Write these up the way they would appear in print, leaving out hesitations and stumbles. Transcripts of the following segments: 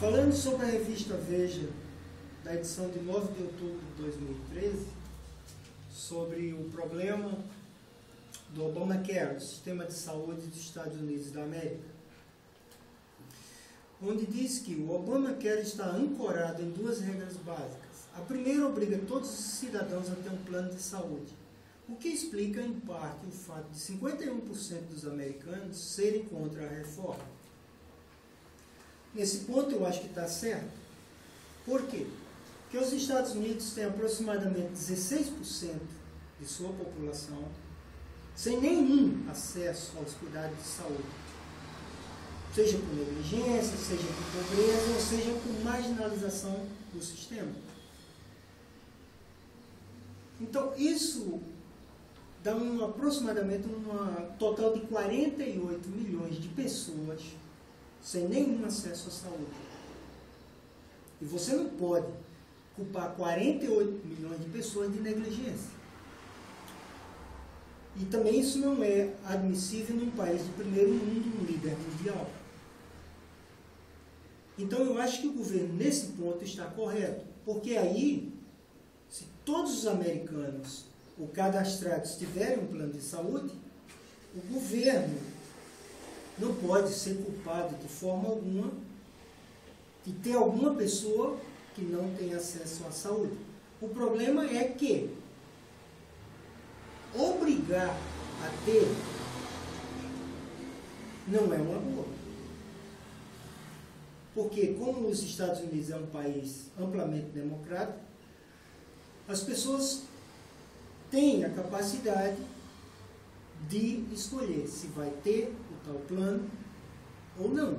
Falando sobre a revista Veja, da edição de 9 de outubro de 2013, sobre o problema do Obamacare, o sistema de saúde dos Estados Unidos da América, onde diz que o Obamacare está ancorado em duas regras básicas. A primeira obriga todos os cidadãos a ter um plano de saúde, o que explica, em parte, o fato de 51% dos americanos serem contra a reforma. Nesse ponto eu acho que está certo. Por quê? Porque os Estados Unidos têm aproximadamente 16% de sua população sem nenhum acesso aos cuidados de saúde, seja por negligência, seja por pobreza, ou seja por marginalização do sistema. Então, isso dá aproximadamente um total de 48 milhões de pessoas sem nenhum acesso à saúde. E você não pode culpar 48 milhões de pessoas de negligência. E também isso não é admissível num país de primeiro mundo, um líder mundial. Então eu acho que o governo nesse ponto está correto, porque aí, se todos os americanos ou cadastrados tiverem um plano de saúde, o governo não pode ser culpado de forma alguma de ter alguma pessoa que não tem acesso à saúde. O problema é que obrigar a ter não é uma boa. Porque, como os Estados Unidos é um país amplamente democrático, as pessoas têm a capacidade de escolher se vai ter o tal plano ou não.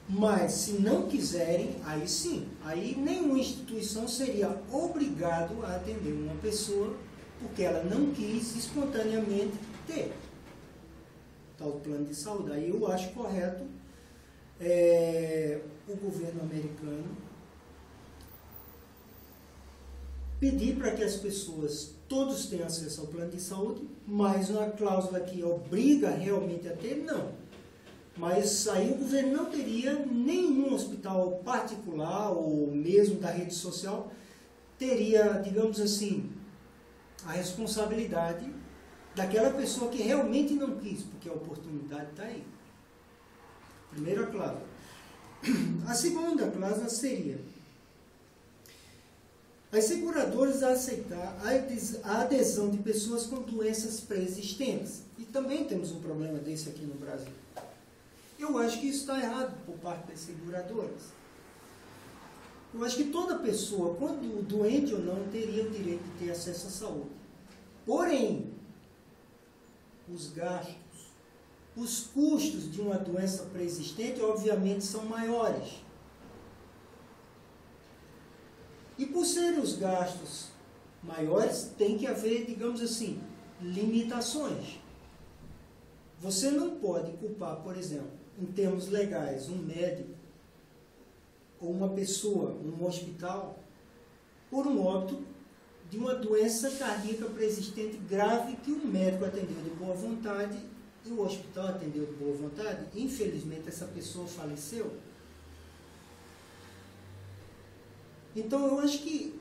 Mas, se não quiserem, aí sim, aí nenhuma instituição seria obrigado a atender uma pessoa porque ela não quis espontaneamente ter tal plano de saúde. Aí eu acho correto o governo americano pedir para que as pessoas, todos tenham acesso ao plano de saúde, mas uma cláusula que obriga realmente a ter, não. Mas aí o governo não teria nenhum hospital particular ou mesmo da rede social, teria, digamos assim, a responsabilidade daquela pessoa que realmente não quis, porque a oportunidade está aí. Primeira cláusula. A segunda cláusula seria as seguradoras a aceitar a adesão de pessoas com doenças pré-existentes. E também temos um problema desse aqui no Brasil. Eu acho que isso está errado por parte das seguradoras. Eu acho que toda pessoa, quando doente ou não, teria o direito de ter acesso à saúde. Porém, os gastos, os custos de uma doença pré-existente, obviamente, são maiores. E por serem os gastos maiores, tem que haver, digamos assim, limitações. Você não pode culpar, por exemplo, em termos legais, um médico ou uma pessoa, um hospital, por um óbito de uma doença cardíaca pré-existente grave que o médico atendeu de boa vontade e o hospital atendeu de boa vontade. Infelizmente, essa pessoa faleceu. Então, eu acho que,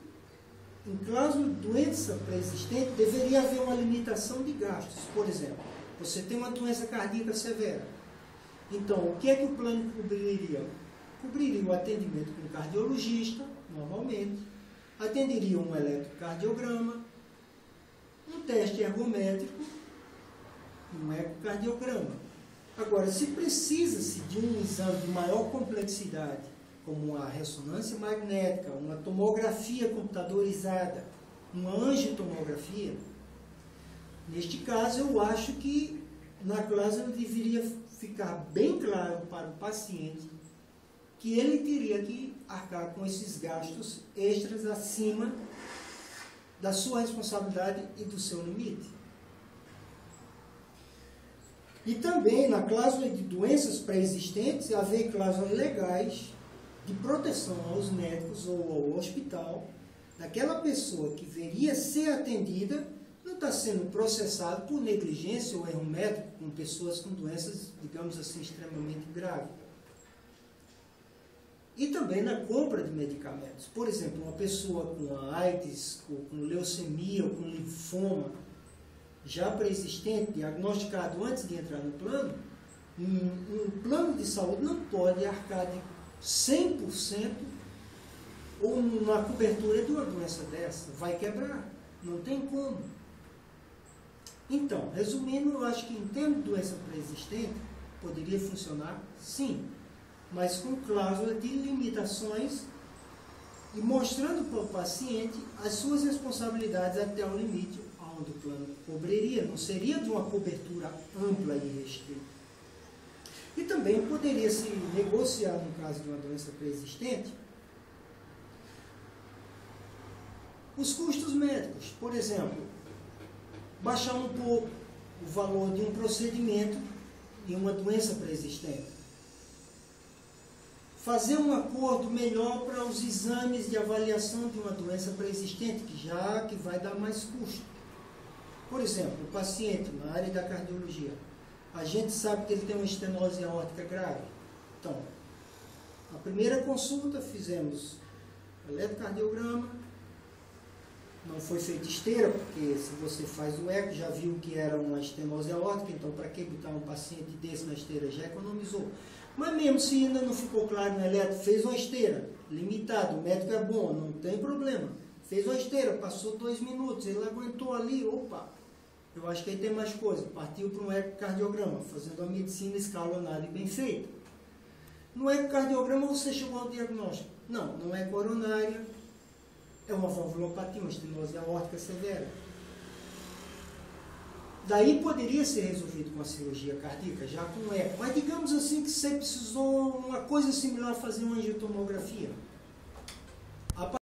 em caso de doença pré-existente, deveria haver uma limitação de gastos. Por exemplo, você tem uma doença cardíaca severa. Então, o que é que o plano cobriria? Cobriria o atendimento com um cardiologista, normalmente, atenderia um eletrocardiograma, um teste ergométrico e um ecocardiograma. Agora, se precisa-se de um exame de maior complexidade, como a ressonância magnética, uma tomografia computadorizada, uma angiotomografia, neste caso eu acho que na cláusula deveria ficar bem claro para o paciente que ele teria que arcar com esses gastos extras acima da sua responsabilidade e do seu limite. E também na cláusula de doenças pré-existentes, haver cláusulas legais de proteção aos médicos ou ao hospital daquela pessoa que viria ser atendida não está sendo processado por negligência ou erro médico com pessoas com doenças, digamos assim, extremamente graves. E também na compra de medicamentos. Por exemplo, uma pessoa com AIDS, com leucemia ou com linfoma já pré-existente, diagnosticado antes de entrar no plano, um plano de saúde não pode arcar de 100% ou na cobertura de uma doença dessa. Vai quebrar. Não tem como. Então, resumindo, eu acho que em termos de doença pré-existente, poderia funcionar sim, mas com cláusula de limitações e mostrando para o paciente as suas responsabilidades até o limite onde o plano cobriria. Não seria de uma cobertura ampla e restrita. E também poderia se negociar, no caso de uma doença pré-existente, os custos médicos. Por exemplo, baixar um pouco o valor de um procedimento de uma doença pré-existente. Fazer um acordo melhor para os exames de avaliação de uma doença pré-existente, que vai dar mais custo. Por exemplo, o paciente na área da cardiologia, a gente sabe que ele tem uma estenose aórtica grave. Então, a primeira consulta fizemos eletrocardiograma, não foi feita esteira, porque se você faz o eco, já viu que era uma estenose aórtica, então para que botar um paciente desse na esteira? Já economizou. Mas mesmo se ainda não ficou claro no eletro, fez uma esteira, limitado, o médico é bom, não tem problema. Fez uma esteira, passou 2 minutos, ele aguentou ali, opa, eu acho que aí tem mais coisa. Partiu para um ecocardiograma, fazendo a medicina escalonada e bem feita. No ecocardiograma você chegou ao diagnóstico. Não é coronária, é uma valvulopatia, uma estenose aórtica severa. Daí poderia ser resolvido com a cirurgia cardíaca, já com eco. Mas digamos assim que você precisou uma coisa similar a fazer uma angiotomografia.